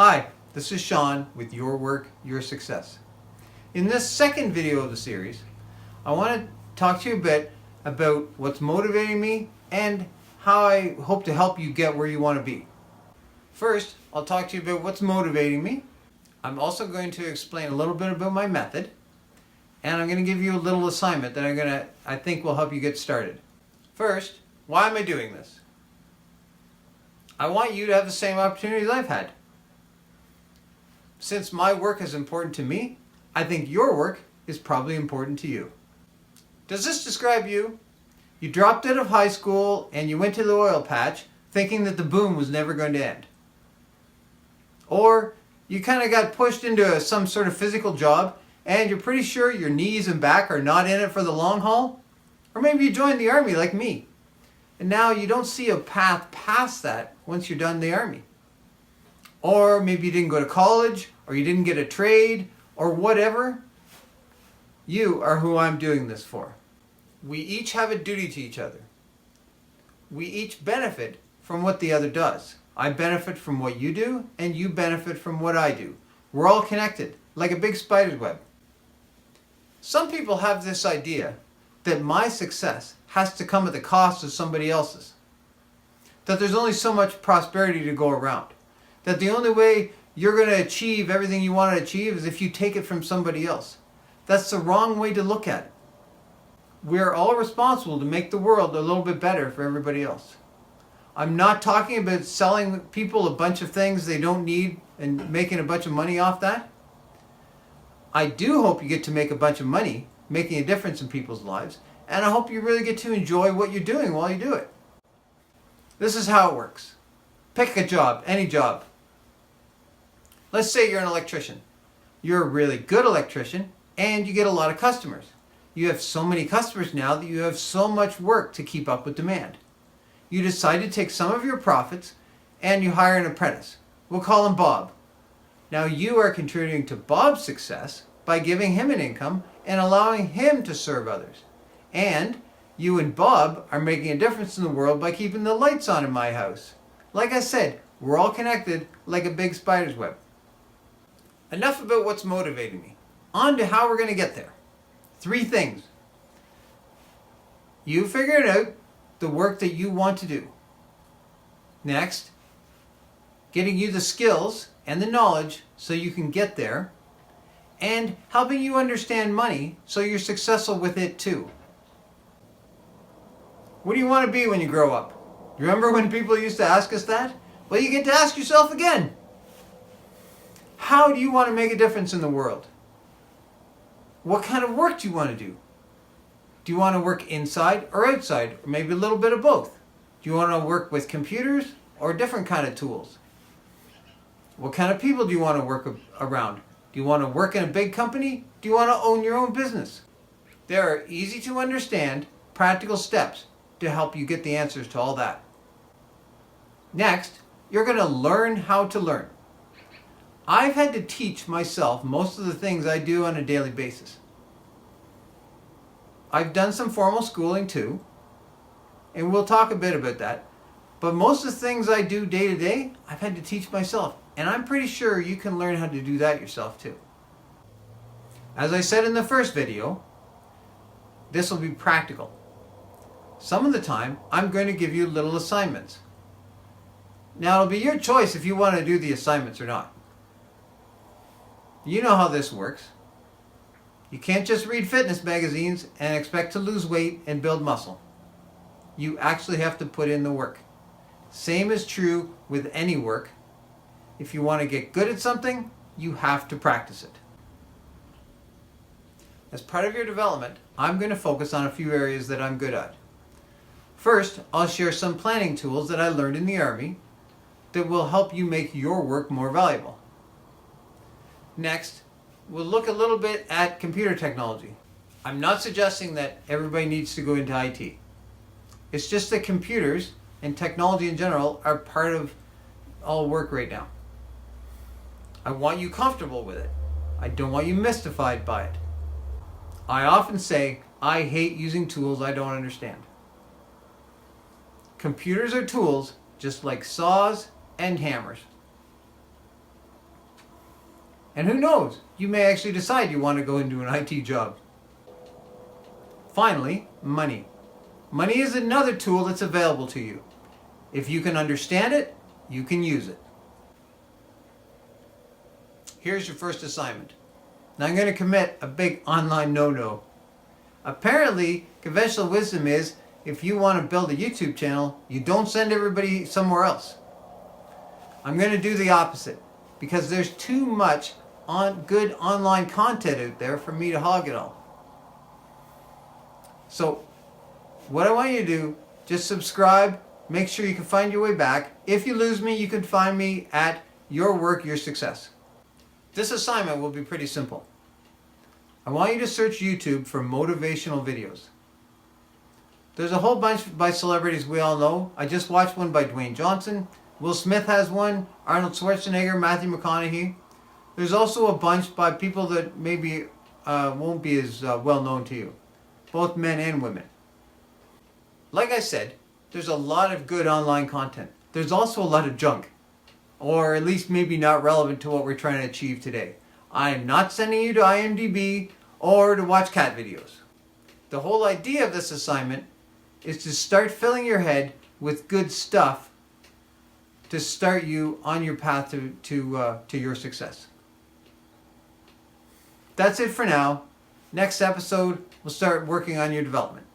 Hi, this is Sean with Your Work, Your Success. In this second video of the series, I want to talk to you a bit about what's motivating me and how I hope to help you get where you want to be. First, I'll talk to you about what's motivating me. I'm also going to explain a little bit about my method, and I'm going to give you a little assignment that I think will help you get started. First, why am I doing this? I want you to have the same opportunities I've had. Since my work is important to me, I think your work is probably important to you. Does this describe you? You dropped out of high school and you went to the oil patch thinking that the boom was never going to end. Or you kind of got pushed into some sort of physical job and you're pretty sure your knees and back are not in it for the long haul. Or maybe you joined the army like me. And now you don't see a path past that once you're done the army. Or maybe you didn't go to college, or you didn't get a trade, or whatever. You are who I'm doing this for. We each have a duty to each other. We each benefit from what the other does. I benefit from what you do, and you benefit from what I do. We're all connected, like a big spider's web. Some people have this idea that my success has to come at the cost of somebody else's. That there's only so much prosperity to go around. That the only way you're going to achieve everything you want to achieve is if you take it from somebody else. That's the wrong way to look at it. We're all responsible to make the world a little bit better for everybody else. I'm not talking about selling people a bunch of things they don't need and making a bunch of money off that. I do hope you get to make a bunch of money, making a difference in people's lives, and I hope you really get to enjoy what you're doing while you do it. This is how it works. Pick a job, any job. Let's say you're an electrician. You're a really good electrician and you get a lot of customers. You have so many customers now that you have so much work to keep up with demand. You decide to take some of your profits and you hire an apprentice. We'll call him Bob. Now you are contributing to Bob's success by giving him an income and allowing him to serve others. And you and Bob are making a difference in the world by keeping the lights on in my house. Like I said, we're all connected like a big spider's web. Enough about what's motivating me. On to how we're going to get there. 3 things. You figured out the work that you want to do. Next, getting you the skills and the knowledge so you can get there. And helping you understand money so you're successful with it too. What do you want to be when you grow up? Remember when people used to ask us that? Well, you get to ask yourself again. How do you want to make a difference in the world? What kind of work do you want to do? Do you want to work inside or outside? Or maybe a little bit of both? Do you want to work with computers or different kind of tools? What kind of people do you want to work around? Do you want to work in a big company? Do you want to own your own business? There are easy to understand, practical steps to help you get the answers to all that. Next, you're going to learn how to learn. I've had to teach myself most of the things I do on a daily basis. I've done some formal schooling too, and we'll talk a bit about that. But most of the things I do day to day, I've had to teach myself. And I'm pretty sure you can learn how to do that yourself too. As I said in the first video, this will be practical. Some of the time, I'm going to give you little assignments. Now, it'll be your choice if you want to do the assignments or not. You know how this works. You can't just read fitness magazines and expect to lose weight and build muscle. You actually have to put in the work. Same is true with any work. If you want to get good at something, you have to practice it. As part of your development, I'm going to focus on a few areas that I'm good at. First, I'll share some planning tools that I learned in the Army that will help you make your work more valuable. Next, we'll look a little bit at computer technology. I'm not suggesting that everybody needs to go into IT. It's just that computers and technology in general are part of all work right now. I want you comfortable with it. I don't want you mystified by it. I often say, I hate using tools I don't understand. Computers are tools just like saws and hammers. And who knows, you may actually decide you want to go into an IT job. Finally, money. Money is another tool that's available to you. If you can understand it, you can use it. Here's your first assignment. Now I'm going to commit a big online no-no. Apparently, conventional wisdom is if you want to build a YouTube channel, you don't send everybody somewhere else. I'm going to do the opposite because there's too much good online content out there for me to hog it all. So, what I want you to do, just subscribe, make sure you can find your way back. If you lose me, you can find me at Your Work, Your Success. This assignment will be pretty simple. I want you to search YouTube for motivational videos. There's a whole bunch by celebrities we all know. I just watched one by Dwayne Johnson. Will Smith has one. Arnold Schwarzenegger, Matthew McConaughey. There's also a bunch by people that maybe won't be as well known to you. Both men and women. Like I said, there's a lot of good online content. There's also a lot of junk. Or at least maybe not relevant to what we're trying to achieve today. I am not sending you to IMDb or to watch cat videos. The whole idea of this assignment is to start filling your head with good stuff to start you on your path to your success. That's it for now. Next episode, we'll start working on your development.